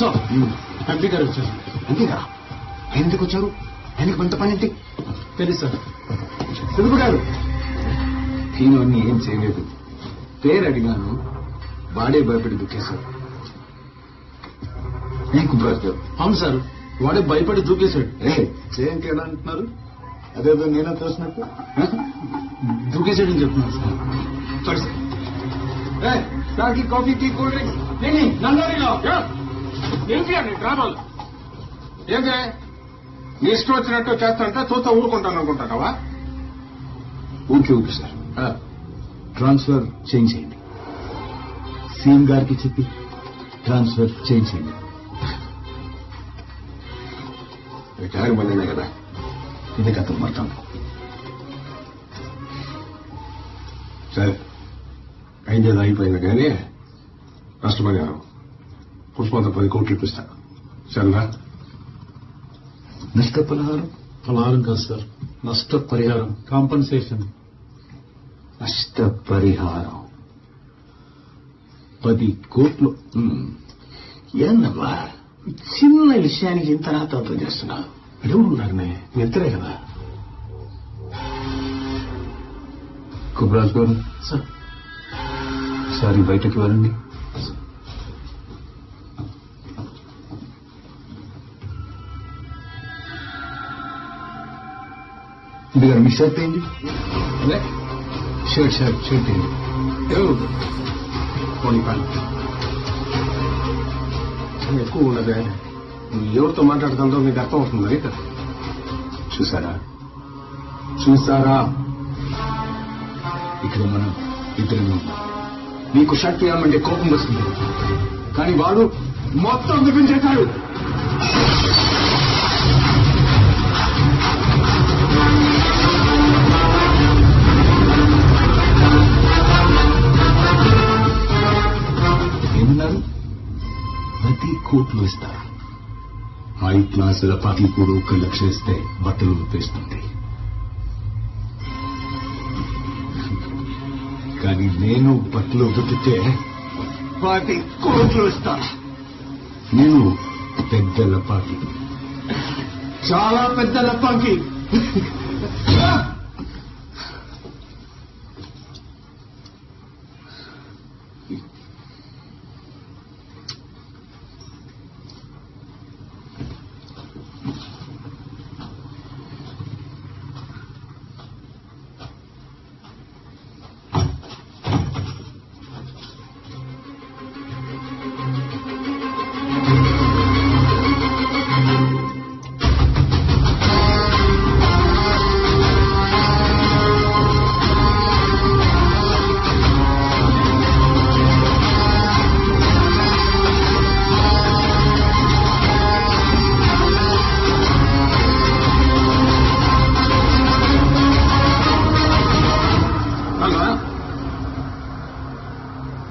Sir MP గారు వచ్చారు. MP గారా? ఎందుకు వచ్చారు? ఆయనకు కొంత పని ఏంటి? తెలియదు సార్. సులుపు గారు ఈయనన్నీ ఏం చేయలేదు. పేరు అడిగాను, వాడే భయపడి దుఃఖేశాడు. నీకు బ్రదర్? అవును సార్, వాడే భయపడి దూకేశాడు. చేయంకి ఎలా అంటున్నారు? అదేదో నేనే తోసినట్టు దూకేశాడని చెప్తున్నాను సార్. సరే సార్. చాకి కాఫీ టీ కూల్ డ్రింక్స్ డ్రామాలు ఏంటే నీ ఇష్టం వచ్చినట్టు చేస్తాంటే చూస్తా ఊరుకుంటాను అనుకుంటావా? Okay sir. ట్రాన్స్ఫర్ చేంజ్ చేయండి. సీఎం గారికి చెప్పి ట్రాన్స్ఫర్ చేంజ్ చేయండి. రిటైర్ బండినే కదా, ఇది కథ మొత్తం. సరే అయిందేది అయిపోయింది కానీ నష్టపరిహారం పుష్పంతో 10 కోట్లు ఇప్పిస్తా. సరేనా? నష్టపరిహారం? ఫలహారం కాదు సార్, నష్టపరిహారం, కాంపన్సేషన్. నష్టపరిహారం 10 కోట్లు. ఏందమ్మా చిన్న విషయానికి ఇంత రాతాంతం చేస్తున్నావు? ఎవరున్నారు నిద్రే కదా. కుబరాజ్ గారు సార్, సారీ బయటకు వెళ్ళండి. ఇది గారు మీ షర్ట్ ఏంటి? షర్ట్ ఏంటి? పోనీ పని ఎక్కువ ఉన్నదే. నువ్వు ఎవరితో మాట్లాడుతుందో నీకు అర్థం అవుతుంది కదా. చూసారా ఇక్కడ మనం ఇద్దరం ఉన్నాం. మీకు షర్ట్ వేయమంటే కోపం వస్తుంది, కానీ వాడు మొత్తం విభించేశాడు. ఏమన్నారు? 10 కోట్లు ఇస్తారు. హై క్లాసుల పార్టీ కూడా 1 లక్ష ఇస్తే బట్టలు ఉప్పేస్తుంది. కానీ నేను బట్టలు ఉతికితే 10 కోట్లు ఇస్తా. నేను పెద్ద లపాకి, చాలా పెద్ద లపాకి.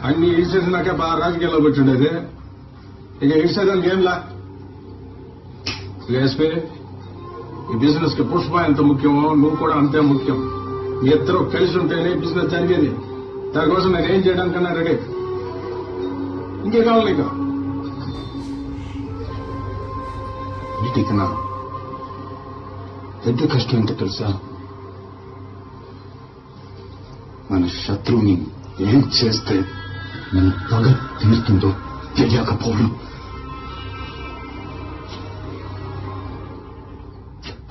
అన్ని ఇచ్చేసినాకే బాగా రాజకీయాల్లో కూర్చుండేది. ఇక ఇచ్చేదానికి ఏంలా ఎస్పీ, ఈ బిజినెస్ కి పుష్ప ఎంత ముఖ్యమో నువ్వు కూడా అంతే ముఖ్యం. మీ ఇద్దరు కలిసి ఉంటేనే బిజినెస్ జరిగేది. దానికోసం నేను ఏం చేయడానికన్నా రెడీ. ఇంకే కావాలి నీకు? వీటికన్నా పెద్ద కష్టం ఏంటో తెలుసా? మన శత్రువుని ఏం చేస్తే మన పగ తీరుతుందో తెలియకపోవడం.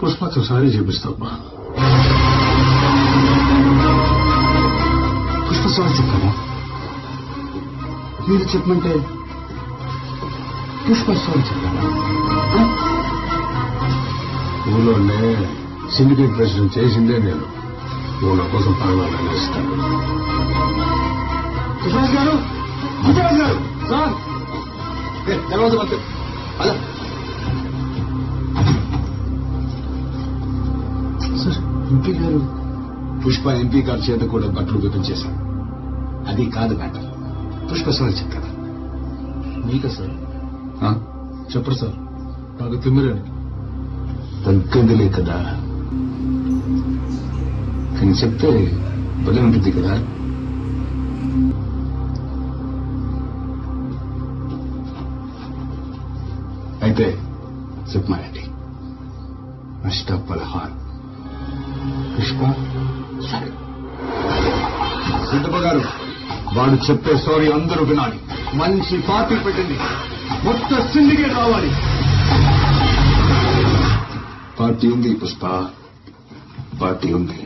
పుష్పతో సారీ చూపిస్తావా? పుష్ప సారీ చెప్పారా? మీరు చెప్పమంటే పుష్ప సారీ చెప్పారా? ఊళ్ళోనే సిండికేట్ ప్రెసిడెంట్ చేసిందే నేను. ఊళ్ళో కోసం ప్రాణాలు ఇస్తాను. సుభాష్ గారు, సుభాష్ గారు, సార్ తర్వాత మంత్రి అలా సార్. ఎంపీ గారు పుష్ప ఎంపీ గారి చేత కూడా బట్టలు విపించేశారు. అది కాదు మ్యాటర్. పుష్ప సార్ చెప్తారా? మీకా సార్? చెప్పరు సార్, బాగా తిమ్మిరండి. తగ్గదులే కదా, కానీ చెప్తే భలే ఉంటుంది కదా. అయితే చెప్పమారండి. నష్టపరిహారం పుష్ప. సరే సిద్ధప్ప గారు, వాడు చెప్పే స్టోరీ అందరూ వినాలి. మంచి పార్టీ పెట్టింది, మొత్తం సిండికేట్ రావాలి. పార్టీ ఉంది పుష్ప, పార్టీ ఉంది.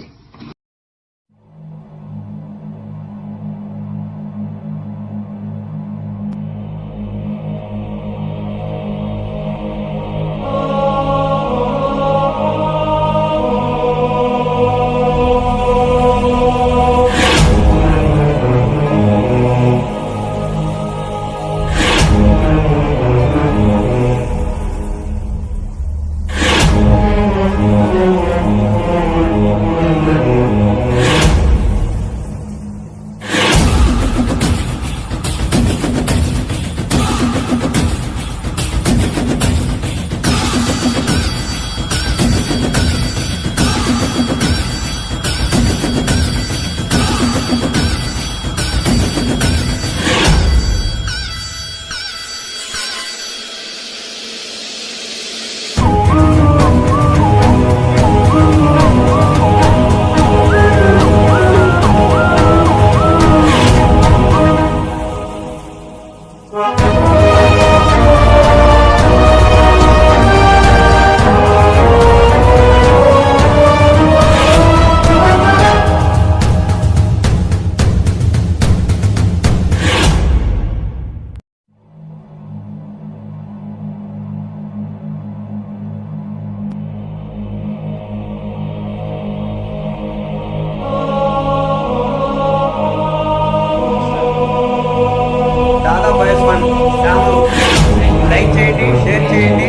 లైక్ చేయండి, షేర్ చేయండి,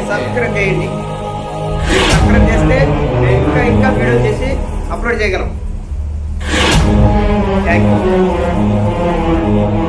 సబ్స్క్రైబ్ చేయండి. సబ్స్క్రైబ్ చేస్తే మేము ఇంకా వీడియో చేసి అప్లోడ్ చేయగలం. Thank you.